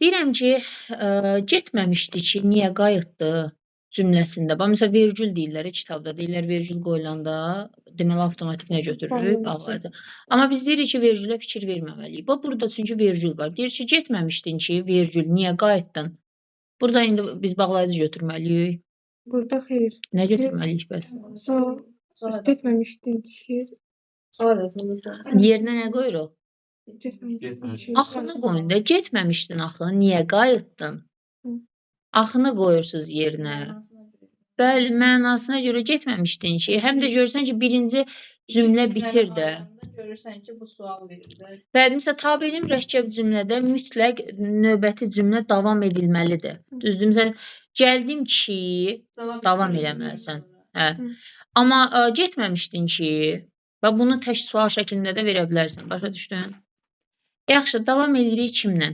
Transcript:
Deyirəm ki, getməmişdi ki, niyə qayıtdı cümləsində. Bax, məsələn, vergül deyirlər kitabda. Deyirlər vergül qoyulanda deməli avtomatik nə götürür? Bağlayıcı. Bağlayıcı. Amma biz deyirik ki, vergülə fikir verməməliyik. Bax, burada çünki vergül var. Deyir ki, getməmişdin ki, vergül, niyə qayıtdın? Burada indi biz bağlayıcı götürməliyik. Burada xeyr. Nə götürməliyik bəs? Getməmişdin ki. Yerinə nə qoyuruq? Getməmişdin ki. Axını qoyun da, getməmişdin axı, niyə qayıtdın? Hı. Axını qoyursunuz yerinə. Bəli, mənasına görə getməmişdin ki, həm də görürsən ki, birinci cümlə bitir də. Görürsən ki, bu sual verir. Bəli, məsələn, tabein mürəkkəb cümlədə mütləq növbəti cümlə davam edilməlidir. Düzdür? Məsələn, gəldim ki, davam eləməlisən. Hə. Amma getməmişdin ki, və bunu tək sual şəklində də verə bilərsən. Başa düşdün? Yaxşı, davam edirik kimlə?